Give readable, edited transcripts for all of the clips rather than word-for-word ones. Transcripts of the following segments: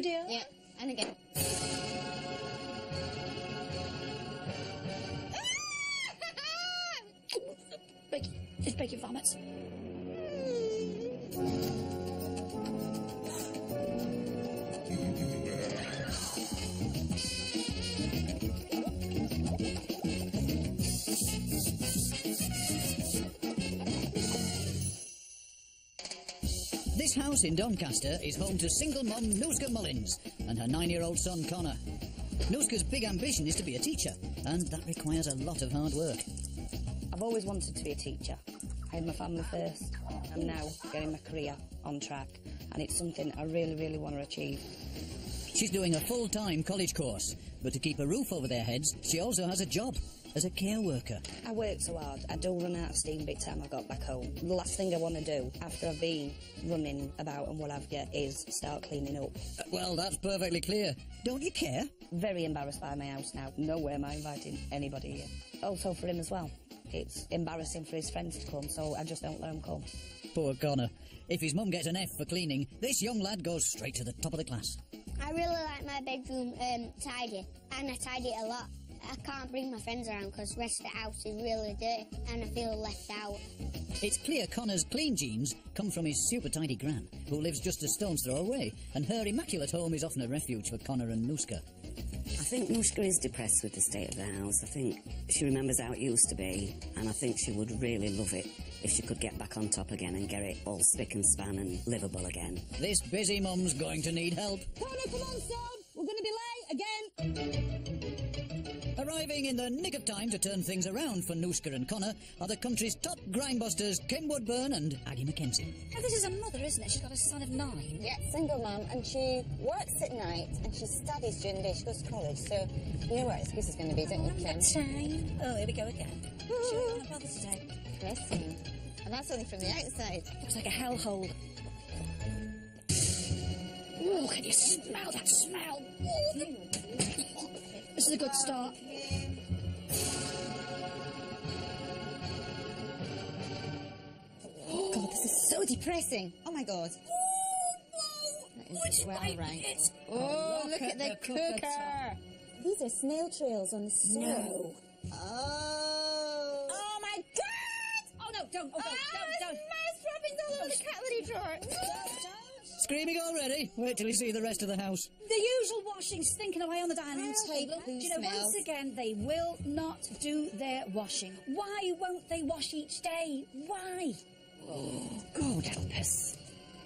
dear? Yeah, and again. Just break your vomits. This house in Doncaster is home to single mum Nooska Mullins and her 9-year-old son Connor. Nooska's big ambition is to be a teacher, and that requires a lot of hard work. I've always wanted to be a teacher. I had my family first. I'm now getting my career on track, and it's something I really, really want to achieve. She's doing a full-time college course, but to keep a roof over their heads, she also has a job as a care worker. I work so hard, I do run out of steam by the time I got back home. The last thing I want to do, after I've been running about and what have you, is start cleaning up. Well, that's perfectly clear. Don't you care? Very embarrassed by my house now. No way am I inviting anybody here. Also for him as well. It's embarrassing for his friends to come, so I just don't let him come. Poor Connor. If his mum gets an F for cleaning, this young lad goes straight to the top of the class. I really like my bedroom tidy, and I tidy it a lot. I can't bring my friends around because the rest of the house is really dirty and I feel left out. It's clear Connor's clean genes come from his super tidy gran, who lives just a stone's throw away, and her immaculate home is often a refuge for Connor and Nooska. I think Nooska is depressed with the state of the house. I think she remembers how it used to be, and I think she would really love it if she could get back on top again and get it all spick and span and livable again. This busy mum's going to need help. Connor, come on, son! We're going to be late again! Arriving in the nick of time to turn things around for Nooska and Connor are the country's top grindbusters, Kim Woodburn and Aggie MacKenzie. Oh, this is a mother, isn't it? She's got a son of 9. Yeah, single mum, and she works at night and she studies during the day. She goes to college, so you know what excuse is going to be, don't you, Kim? Time. Oh, here we go again. Sure you want to bother today? Pressing. And that's only from the outside. Looks like a hellhole. Oh, can you smell that smell? This is a good start. God, this is so depressing. Oh, my God. That is well right. Oh, look at the cooker. These are snail trails on the stove. No. Oh. Oh, my God! Oh, no, don't. Oh, don't. Mouse droppings all over the cutlery drawer. Don't. Screaming already? Wait till you see the rest of the house. The usual washing stinking away on the dining table. Do you know, once again, they will not do their washing. Why won't they wash each day? Why? Oh, God help us.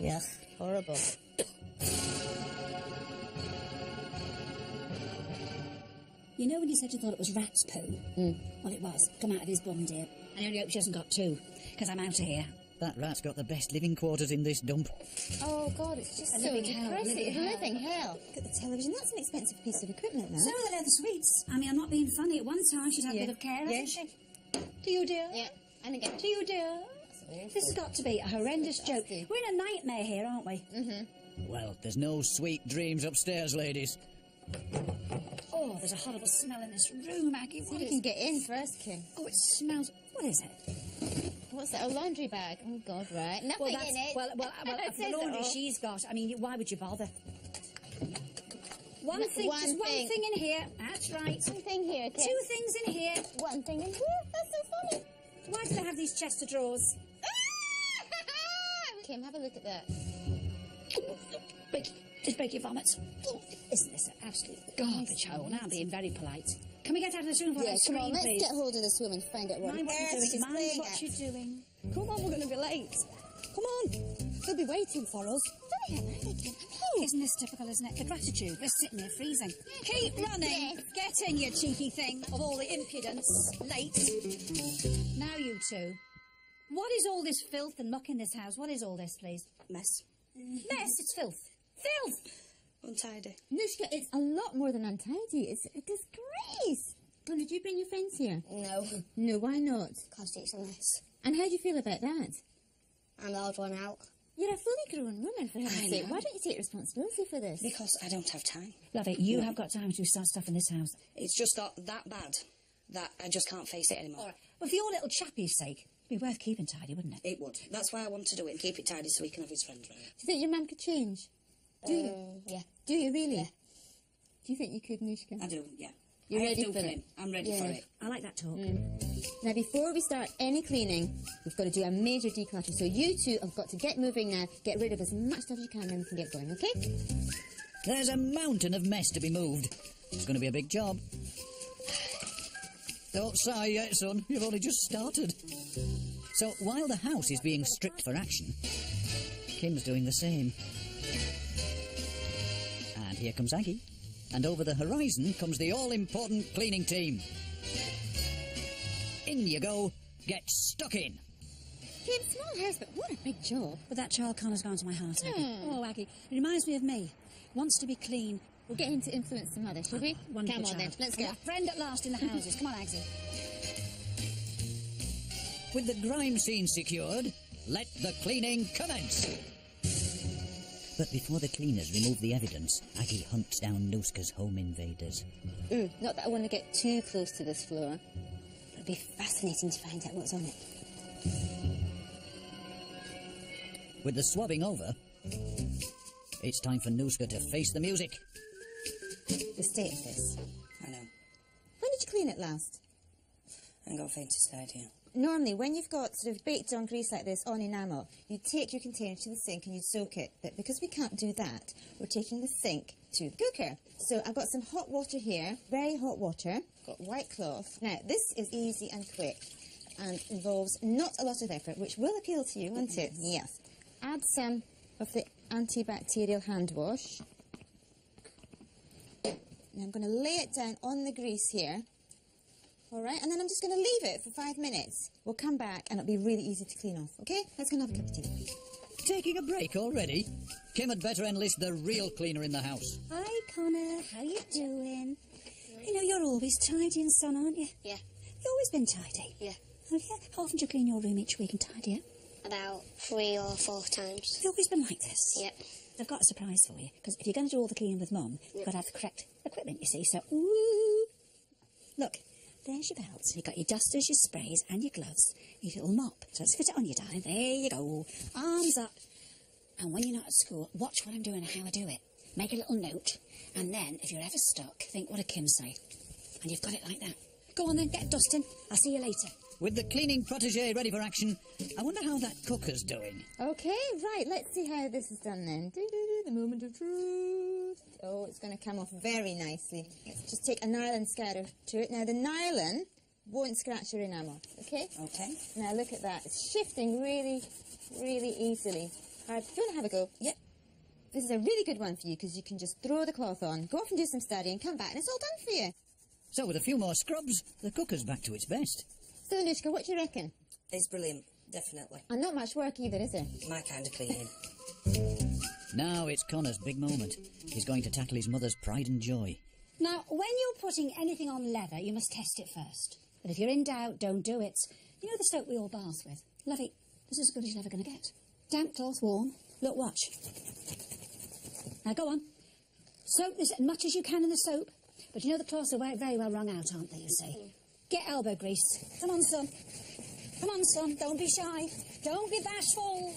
Yes, horrible. You know when you said you thought it was rat's poo? Well, it was. Come out of his bum, dear. I only hope she hasn't got 2, because I'm out of here. That rat's got the best living quarters in this dump. Oh, God, it's just A so living hell, depressing. living hell. Look at the television. That's an expensive piece of equipment now. So are the leather sweets. I mean, I'm not being funny. At one time, she'd had a bit of care, hasn't she? Do you, dear? Yeah, and again. Do you, dear? This has got to be a horrendous joke. We're in a nightmare here, aren't we? Mm-hmm. Well, there's no sweet dreams upstairs, ladies. Oh, there's a horrible smell in this room, Maggie. See if you can get in first, Kim. Oh, it smells... What is it? What's that? A laundry bag. Oh, God, right. Nothing in it. Well, the laundry she's got. I mean, why would you bother? One thing in here. That's right. One thing here, Kim. 2 things in here. One thing in here. That's so funny. Why do they have these chests of drawers? Kim, have a look at that. Just break your vomits. Isn't this an absolute garbage hole? Now I'm being very polite. Can we get out of this room for a scream, come on, let's please? get hold of this woman and find out what Mind what you're doing. she's Mind playing what at. you're doing. Come on, we're going to be late. Come on. They'll be waiting for us. Isn't this typical, isn't it? The gratitude. We're sitting here freezing. Keep running. Get in, you cheeky thing, of all the impudence. Late. Now, you two. What is all this filth and muck in this house? What is all this, please? Mess. Mess? It's filth. Filth! Untidy. Nooska, it's a lot more than untidy. It's a disgrace. Well, did you bring your friends here? No. No, why not? Because it's a mess. And how do you feel about that? I'm the odd one out. You're a fully grown woman, for heaven's I sake. know. Why don't you take responsibility for this? Because I don't have time. Love it. You have got time to start stuff in this house. It's just got that bad that I just can't face it anymore. All right. Well, for your little chappie's sake, it'd be worth keeping tidy, wouldn't it? It would. That's why I want to do it and keep it tidy so he can have his friends round. Do you think your mum could change? Do you? Yeah. Do you really? Yeah. Do you think you could, Nushka? I do, yeah. You're I have ready done for it? him. I'm ready Yeah. for it. I like that talk. Now, before we start any cleaning, we've got to do a major declutter. So you two have got to get moving now. Get rid of as much stuff as you can, and then we can get going, okay? There's a mountain of mess to be moved. It's going to be a big job. Don't sigh yet, son. You've only just started. So, while the house is being stripped for action, Kim's doing the same. And here comes Aggie. And over the horizon comes the all-important cleaning team. In you go. Get stuck in. Kim, small house, but what a big job. But that child Connor's gone to my heart, Aggie. Oh, Aggie, it reminds me of me. Wants to be clean. We'll get him to influence the mother, shall we? Wonderful Come on, then. child. Let's go. A friend at last in the houses. Come on, Agsy. With the grime scene secured, let the cleaning commence. But before the cleaners remove the evidence, Aggie hunts down Nuska's home invaders. Ooh, not that I want to get too close to this floor. It'll be fascinating to find out what's on it. With the swabbing over, it's time for Nuska to face the music. The state of this. I know. When did you clean it last? I ain't got the faintest idea. Normally, when you've got sort of baked on grease like this on enamel, you take your container to the sink and you soak it. But because we can't do that, we're taking the sink to the cooker. So I've got some hot water here, very hot water. Got white cloth. Now, this is easy and quick and involves not a lot of effort, which will appeal to you, won't it? Yes. Add some of the antibacterial hand wash. Now I'm going to lay it down on the grease here. All right, and then I'm just going to leave it for 5 minutes. We'll come back and it'll be really easy to clean off, okay? Let's go and have a cup of tea. Taking a break already? Kim had better enlist the real cleaner in the house. Hi, Connor. How you doing? You know, you're always tidy and son, aren't you? Yeah. You've always been tidy. Yeah. Oh, yeah? How often do you clean your room each week and tidy it? About 3 or 4 times. You've always been like this? Yep. I've got a surprise for you, because if you're going to do all the cleaning with Mum, you've got to have the correct equipment, you see. So, ooh. Look, there's your belt. You've got your dusters, your sprays, and your gloves. Your little mop. So let's fit it on you, darling. There you go. Arms up. And when you're not at school, watch what I'm doing and how I do it. Make a little note. And then, if you're ever stuck, think what did Kim say. And you've got it like that. Go on then, get dusting. I'll see you later. With the cleaning protégé ready for action, I wonder how that cooker's doing. Okay, right, let's see how this is done then. The moment of truth. Oh, it's going to come off very nicely. Let's just take a nylon scouter to it. Now, the nylon won't scratch your enamel, okay? Okay. Now, look at that. It's shifting really, really easily. All right, do you want to have a go? Yep. This is a really good one for you because you can just throw the cloth on, go off and do some studying, come back, and it's all done for you. So with a few more scrubs, the cooker's back to its best. So, Anushka, what do you reckon? It's brilliant, definitely. And not much work either, is there? My kind of cleaning. Now it's Connor's big moment. He's going to tackle his mother's pride and joy. Now, when you're putting anything on leather, you must test it first. But if you're in doubt, don't do it. You know the soap we all bath with? Lovey, this is as good as you're ever going to get. Damp cloth, warm. Look, watch. Now, go on. Soak this as much as you can in the soap. But you know the cloths are very well wrung out, aren't they, you see? Get elbow grease. Come on, son. Come on, son. Don't be shy. Don't be bashful.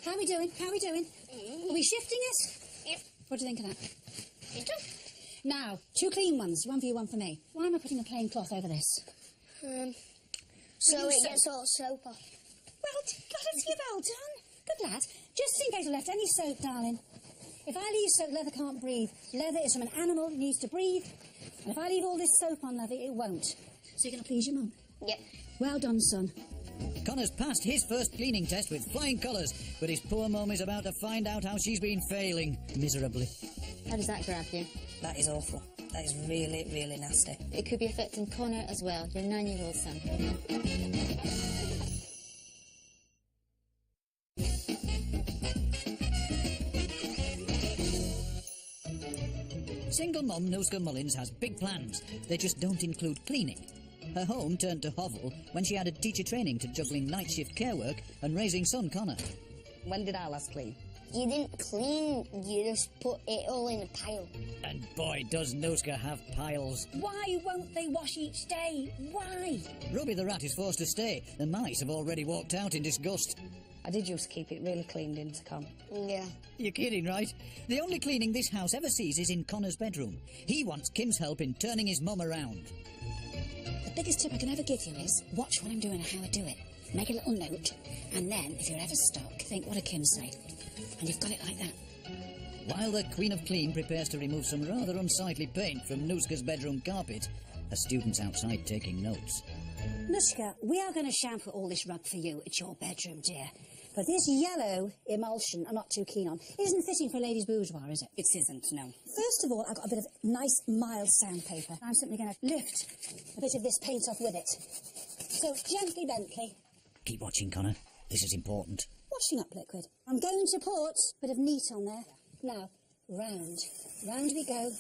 How are we doing? How are we doing? Are we shifting it? Yep. What do you think of that? You do? Now, 2 clean ones. One for you, one for me. Why am I putting a plain cloth over this? So it gets all soap off. Well, God, you're well done. Good lad. Just in case I left any soap, darling. If I leave soap, leather can't breathe. Leather is from an animal, it needs to breathe. And if I leave all this soap on leather, it won't. So you're going to please your mum? Yep. Well done, son. Connor's passed his first cleaning test with flying colours, but his poor mum is about to find out how she's been failing miserably. How does that grab you? That is awful. That is really, really nasty. It could be affecting Connor as well, your 9-year-old son. Single mum Nuska Mullins has big plans. They just don't include cleaning. Her home turned to hovel when she added teacher training to juggling night shift care work and raising son Connor. When did I last clean? You didn't clean, you just put it all in a pile. And boy, does Nuska have piles. Why won't they wash each day? Why? Ruby the rat is forced to stay. The mice have already walked out in disgust. I did used to keep it really cleaned into Con. Yeah. You're kidding, right? The only cleaning this house ever sees is in Connor's bedroom. He wants Kim's help in turning his mum around. The biggest tip I can ever give you is watch what I'm doing and how I do it. Make a little note, and then, if you're ever stuck, think, what did Kim say? And you've got it like that. While the Queen of Clean prepares to remove some rather unsightly paint from Nuska's bedroom carpet, a student's outside taking notes. Nuska, we are going to shampoo all this rug for you at your bedroom, dear. But this yellow emulsion I'm not too keen on. Isn't fitting for a lady's boudoir, is it? It isn't, no. First of all, I've got a bit of nice, mild sandpaper. I'm simply going to lift a bit of this paint off with it. So, gently, Bentley. Keep watching, Connor. This is important. Washing up liquid. I'm going to put a bit of neat on there. Now, round. Round we go.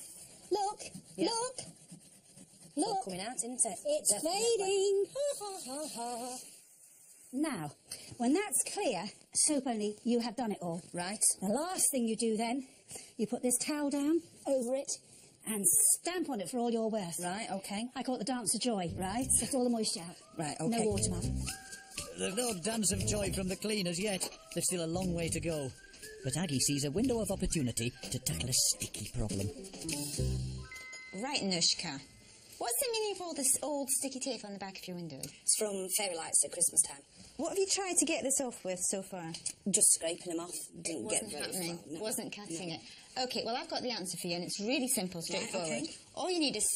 Look, Yeah. look. It's all Look. coming out, isn't it? It's Definitely. fading. Ha, ha, ha, ha. Now, when that's clear, soap only, you have done it all. Right. The last thing you do then, you put this towel down over it and stamp on it for all you're worth. Right, OK. I call it the dance of joy. Right. Lift all the moisture out. Right, OK. No water, Mum. There's no dance of joy from the cleaners yet. There's still a long way to go. But Aggie sees a window of opportunity to tackle a sticky problem. Right, Nushka. What's the meaning of all this old sticky tape on the back of your window? It's from fairy lights at Christmas time. What have you tried to get this off with so far? Just scraping them off. Didn't get very happening. far. No. Wasn't cutting it. OK, well, I've got the answer for you, and it's really simple, straightforward. OK. All you need is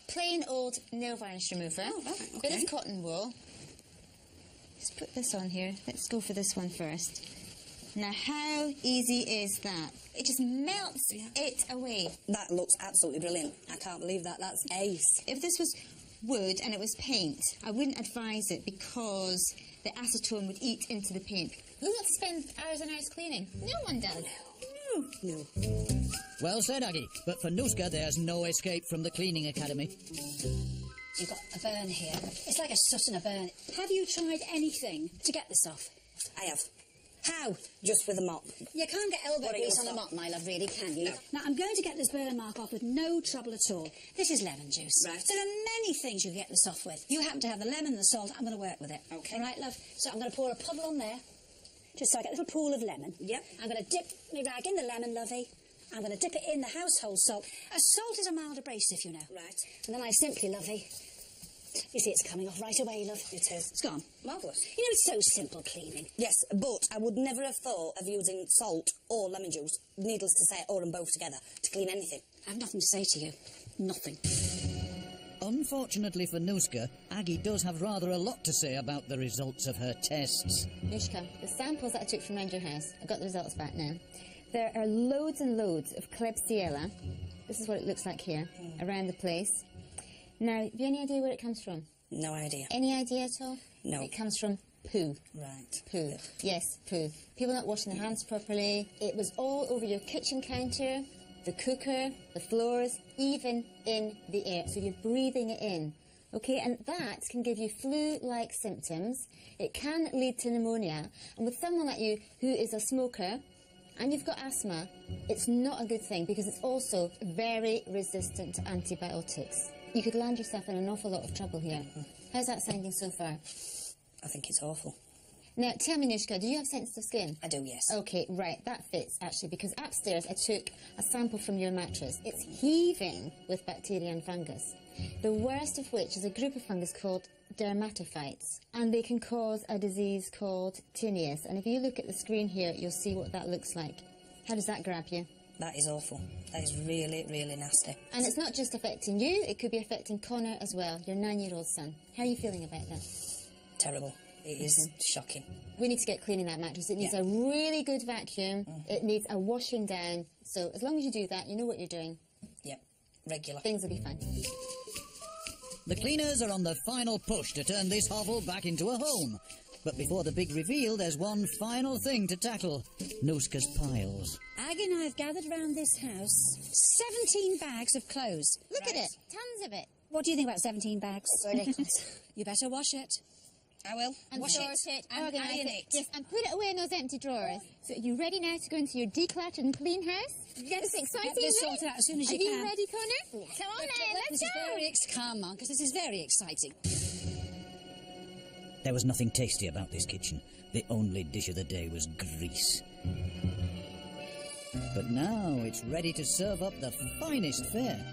plain old nail varnish remover, Oh, right, a bit OK. of cotton wool. Just put this on here. Let's go for this one first. Now, how easy is that? It just melts it away. That looks absolutely brilliant. I can't believe that. That's ace. If this was wood and it was paint, I wouldn't advise it because the acetone would eat into the paint. Who wants to spend hours and hours cleaning? No one does. No. Well said, Aggie. But for Nuska, there's no escape from the cleaning academy. You've got a burn here. It's like a soot and a burn. Have you tried anything to get this off? I have. How? Just with a mop. You can't get elbow What are grease you on a stop? mop, my love, really, can you? No. Now, I'm going to get this burn mark off with no trouble at all. This is lemon juice. Right. There are many things you can get this off with. You happen to have the lemon and the salt. I'm going to work with it. OK. All right, love? So I'm going to pour a puddle on there, just so I get a little pool of lemon. Yep. I'm going to dip my rag in the lemon, lovey. I'm going to dip it in the household salt. A salt is a mild abrasive, you know. Right. And then I simply, lovey... You see, it's coming off right away, love. It is. It's gone. Marvellous. You know, it's so simple cleaning. Yes, but I would never have thought of using salt or lemon juice, needless to say, or them both together, to clean anything. I have nothing to say to you. Nothing. Unfortunately for Nuska, Aggie does have rather a lot to say about the results of her tests. Nushka, the samples that I took from around your house, I've got the results back now. There are loads and loads of Klebsiella. This is what it looks like here, around the place. Now, have you any idea where it comes from? No idea. Any idea at all? No. It comes from poo. Right. Poo. Yes, poo. People not washing their hands properly. It was all over your kitchen counter, the cooker, the floors, even in the air. So you're breathing it in. Okay, and that can give you flu-like symptoms. It can lead to pneumonia. And with someone like you who is a smoker and you've got asthma, it's not a good thing because it's also very resistant to antibiotics. You could land yourself in an awful lot of trouble here. How's that sounding so far? I think it's awful. Now, tell me, Nushka, do you have sensitive skin? I do, yes. OK, right, that fits, actually, because upstairs I took a sample from your mattress. It's heaving with bacteria and fungus, the worst of which is a group of fungus called dermatophytes, and they can cause a disease called tinnitus. And if you look at the screen here, you'll see what that looks like. How does that grab you? That is awful. That is really, really nasty. And it's not just affecting you, it could be affecting Connor as well, your 9-year-old son. How are you feeling about that? Terrible. It is shocking. We need to get cleaning that mattress. It needs a really good vacuum. It needs a washing down. So as long as you do that, you know what you're doing. Yep. Regular. Things will be fine. The cleaners are on the final push to turn this hovel back into a home. But before the big reveal, there's one final thing to tackle. Nuska's piles. Aggie and I have gathered round this house 17 bags of clothes. Look at it. Tons of it. What do you think about 17 bags? Ridiculous. You better wash it. I will. And Wash sort it. it, And organise iron it. it. Yes, and put it away in those empty drawers. So are you ready now to go into your decluttered and clean house? Yes. It's exciting, Get this right? sorted out as soon as Are you you can. ready, Connor? Come on now, let's This is go. very calm, Mum, because this is very exciting. There was nothing tasty about this kitchen. The only dish of the day was grease. But now it's ready to serve up the finest fare.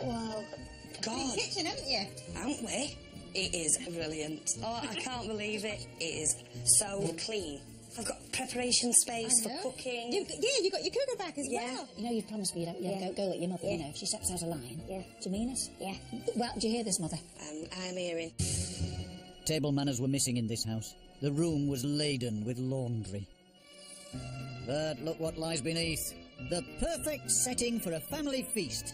Wow. Clean kitchen, haven't you? Aren't we? It is brilliant. Oh, I can't believe it. It is so clean. I've got preparation space for cooking. You got your cooker back as well. You know you've promised me you don't go at your mother, you know, if she steps out of line. Yeah. Do you mean it? Yeah. Well, do you hear this, Mother? I'm hearing. Table manners were missing in this house. The room was laden with laundry. But look what lies beneath. The perfect setting for a family feast.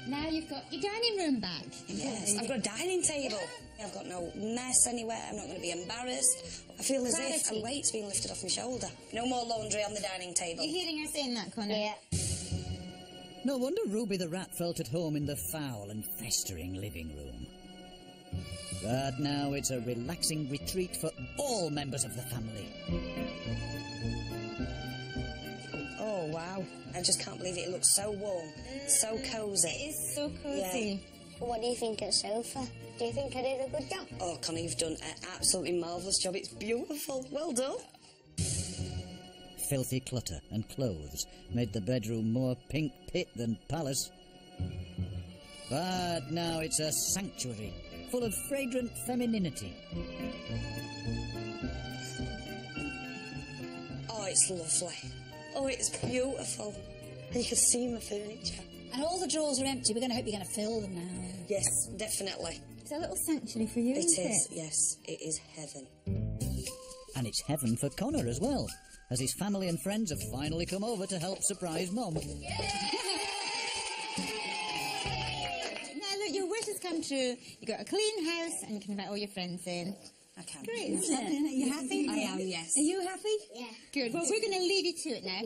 Now you've got your dining room back. Yes, I've got a dining table. I've got no mess anywhere. I'm not going to be embarrassed. I feel as if a weight's being lifted off my shoulder. No more laundry on the dining table. You're hearing her saying that, Connor? Yeah. No wonder Ruby the rat felt at home in the foul and festering living room. But now it's a relaxing retreat for all members of the family. Oh, wow. I just can't believe it. It looks so warm, so cosy. It is so cosy. What do you think of the sofa? Do you think I did a good job? Oh, Connie, you've done an absolutely marvellous job. It's beautiful. Well done. Filthy clutter and clothes made the bedroom more pink pit than palace. But now it's a sanctuary full of fragrant femininity. Oh, it's lovely. Oh, it's beautiful. And you can see my furniture. And all the drawers are empty. We're going to hope you're going to fill them now. Yes, definitely. It's a little sanctuary for you, It isn't is, it? yes. It is heaven. And it's heaven for Connor as well, as his family and friends have finally come over to help surprise Mum. Now, look, your wish has come true. You got a clean house and you can invite all your friends in. I can. Great, isn't it? Are you happy? I am, yes. Are you happy? Yeah. Good. Well, we're going to leave you to it now.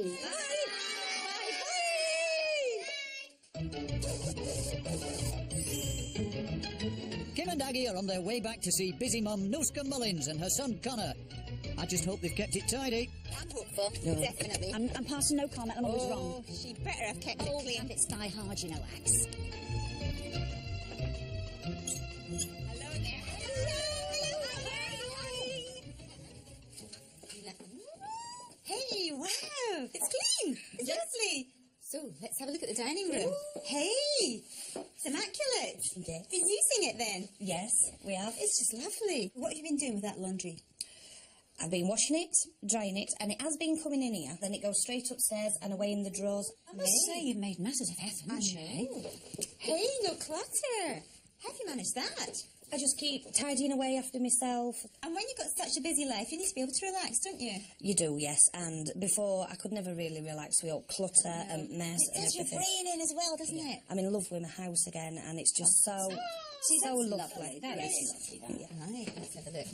Kim and Aggie are on their way back to see busy Mum Nooska Mullins and her son Connor. I just hope they've kept it tidy. I'm hopeful. Definitely. I'm passing no comment. I'm always wrong. She better have kept it All clean. habits die hard, you know, Axe. Hello there. Hey, wow. It's clean. It's lovely. So, let's have a look at the dining room. Hey, it's immaculate. Yes. Been using it then? Yes, we have. It's just lovely. What have you been doing with that laundry? I've been washing it, drying it, and it has been coming in here. Then it goes straight upstairs and away in the drawers. I must say you've made masses of effort, haven't you? Hey, no clutter. How have you managed that? I just keep tidying away after myself. And when you've got such a busy life, you need to be able to relax, don't you? You do, yes. And before, I could never really relax with all clutter and mess It and does your everything. brain in as well, doesn't it? I'm in love with my house again, and it's just so lovely. That is lovely, that. Right, let's have a look.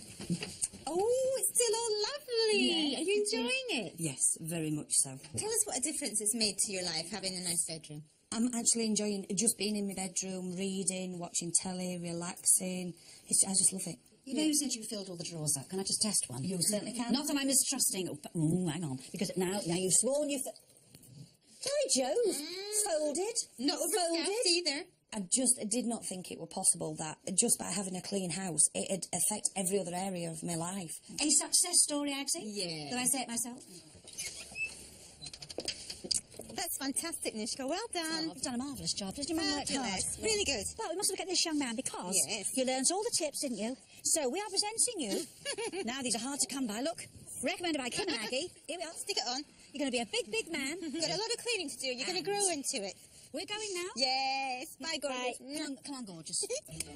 Oh, it's still all lovely. Are you enjoying it? Yes, very much so. Tell us what a difference it's made to your life, having a nice bedroom. I'm actually enjoying just being in my bedroom, reading, watching telly, relaxing. I just love it. You know, since you filled all the drawers up, can I just test one? You certainly can. Not that I'm mistrusting. Oh, but, hang on, because now you've sworn you've... Sorry, Joe. Folded. Not folded. overstuffed either. I just did not think it were possible that just by having a clean house, it'd affect every other area of my life. A success story, Agsy? Yeah. Did I say it myself? That's fantastic, Nishka. Well done. Oh, you've done a marvellous job. Did you man work hard? Fabulous. Really good. Well, we must look at this young man because Yes. you learned all the tips, didn't you? So we are presenting you. Now, these are hard to come by. Look, recommended by Kim and Aggie. Here we are. Stick it on. You're going to be a big, big man. You've got a lot of cleaning to do. You're going to grow into it. We're going now. Yes. Bye, gorgeous. Come on, gorgeous.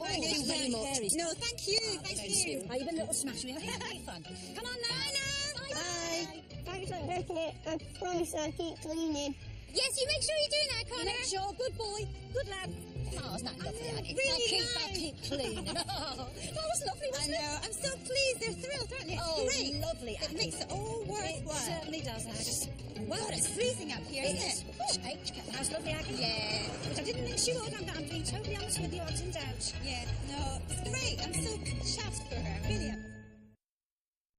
Thank you very much. No, thank you. Thank you. Oh, you've been a little smashery. Have you had fun? Come on now. Bye. Thanks for making it. I promise I'll keep cleaning. Yes, you make sure you do that, Connor. Make sure. Good boy. Good lad. Oh, isn't that lovely, Aggie? Really I'll nice. keep clean. Oh, that was lovely, I wasn't it? know. I'm so pleased. They're thrilled, aren't they? It's Oh, great. lovely, It Aggie. makes it all It worthwhile. certainly does, Aggie. Well, it's freezing up here, isn't it? Hey, you kept the house lovely, Aggie. Yeah. But I didn't think she would. I'm being totally honest with you. I was in doubt. Yeah. No, it's great. I'm so chuffed for her. Really am.